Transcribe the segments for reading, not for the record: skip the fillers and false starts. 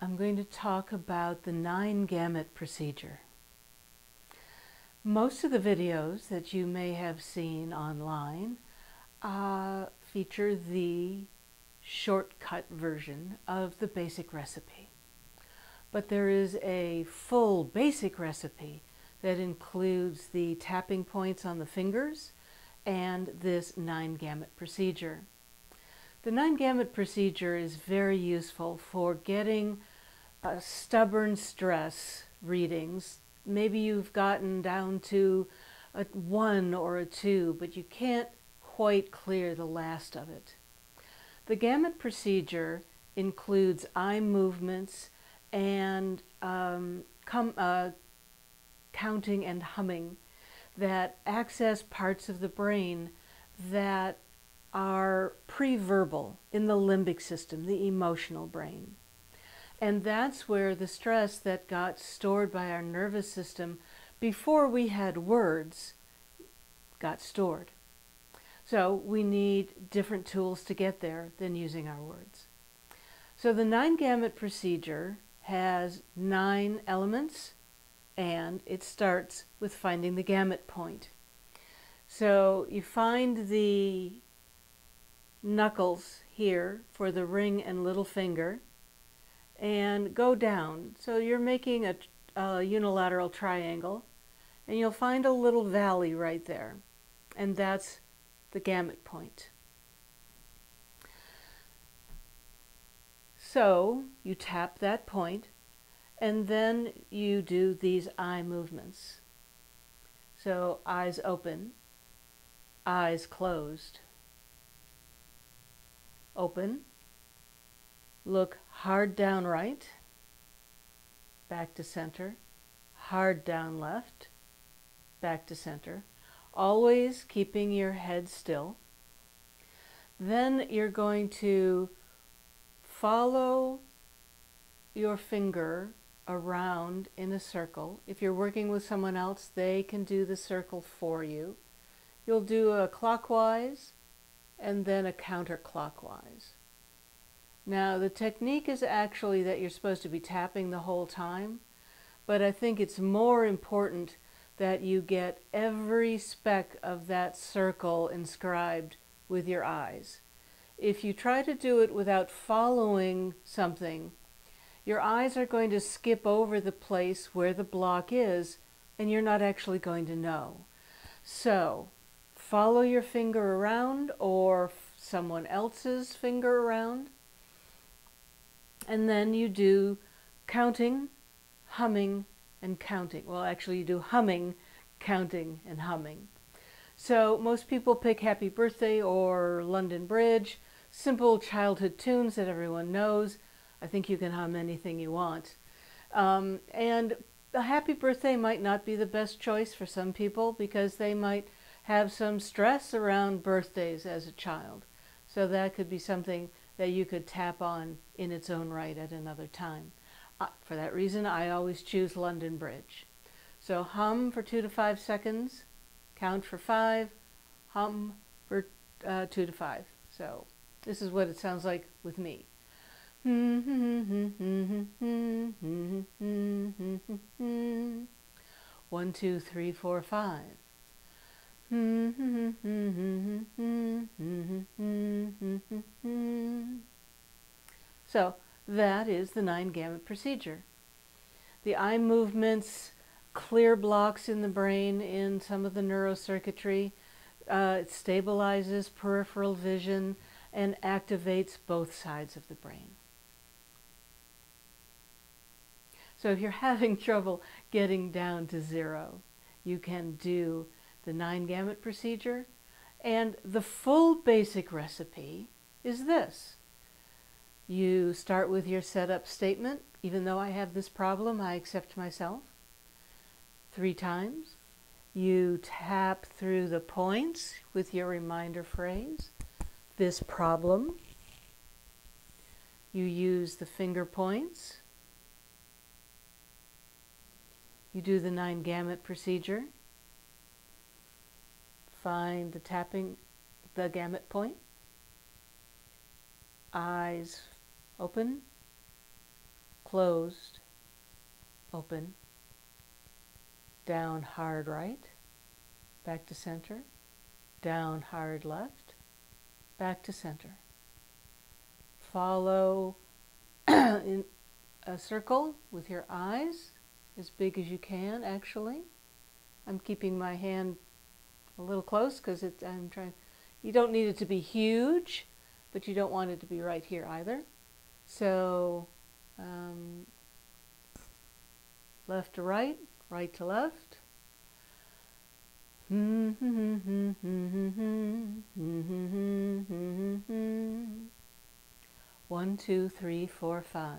I'm going to talk about the 9 Gamut procedure. Most of the videos that you may have seen online feature the shortcut version of the basic recipe. But there is a full basic recipe that includes the tapping points on the fingers and this 9 Gamut procedure. The 9 Gamut procedure is very useful for getting stubborn stress readings. Maybe you've gotten down to a 1 or a 2, but you can't quite clear the last of it. The Gamut procedure includes eye movements and counting and humming that access parts of the brain that are pre-verbal in the limbic system, the emotional brain. And that's where the stress that got stored by our nervous system before we had words got stored. So we need different tools to get there than using our words. So the 9 Gamut procedure has 9 elements, and it starts with finding the gamut point. So you find the knuckles here for the ring and little finger and go down. So you're making a unilateral triangle, and you'll find a little valley right there, and that's the gamut point. So you tap that point, and then you do these eye movements. So eyes open, eyes closed. Open, look hard down right, back to center, hard down left, back to center, always keeping your head still. Then you're going to follow your finger around in a circle. If you're working with someone else, they can do the circle for you. You'll do a clockwise and then a counterclockwise. Now, the technique is actually that you're supposed to be tapping the whole time, but I think it's more important that you get every speck of that circle inscribed with your eyes. If you try to do it without following something, your eyes are going to skip over the place where the block is, and you're not actually going to know. So, follow your finger around or someone else's finger around, and then you do counting, humming, and counting. Well, actually you do humming, counting, and humming. So most people pick Happy Birthday or London Bridge, simple childhood tunes that everyone knows. I think you can hum anything you want. And a Happy Birthday might not be the best choice for some people because they might have some stress around birthdays as a child. So that could be something that you could tap on in its own right at another time. For that reason, I always choose London Bridge. So hum for 2 to 5 seconds, count for 5, hum for 2 to 5. So this is what it sounds like with me. 1, 2, 3, 4, 5. So that is the 9 Gamut procedure. The eye movements clear blocks in the brain in some of the neurocircuitry. It stabilizes peripheral vision and activates both sides of the brain. So if you're having trouble getting down to 0, you can do the 9 Gamut procedure, and the full basic recipe is this. You start with your setup statement. Even though I have this problem, I accept myself. 3 times. You tap through the points with your reminder phrase. This problem. You use the finger points. You do the 9 Gamut procedure. Find the gamut point. Eyes open, closed, open, down hard right, back to center, down hard left, back to center. Follow in a circle with your eyes, as big as you can actually. I'm keeping my hand a little close because I'm trying. You don't need it to be huge, but you don't want it to be right here either. So left to right, right to left. 1, 2, 3, 4, 5.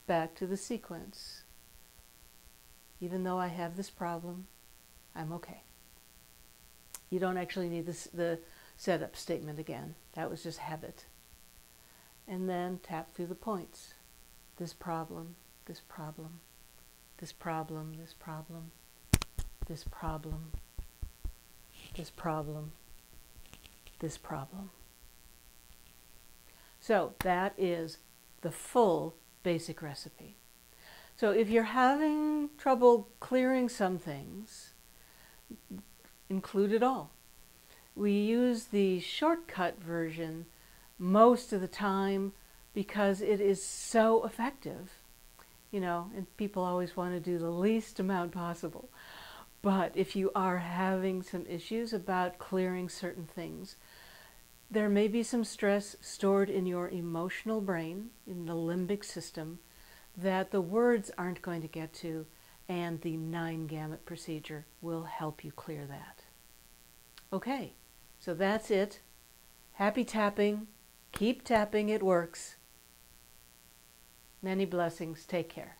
Back to the sequence. Even though I have this problem, I'm okay. You don't actually need the setup statement again. That was just habit. And then tap through the points. This problem, this problem, this problem, this problem, this problem, this problem, this problem. So that is the full basic recipe. So if you're having trouble clearing some things, include it all. We use the shortcut version most of the time because it is so effective, you know, and people always want to do the least amount possible. But if you are having some issues about clearing certain things, there may be some stress stored in your emotional brain, in the limbic system, that the words aren't going to get to, and the 9 gamut procedure will help you clear that. Okay, so that's it. Happy tapping. Keep tapping, it works. Many blessings. Take care.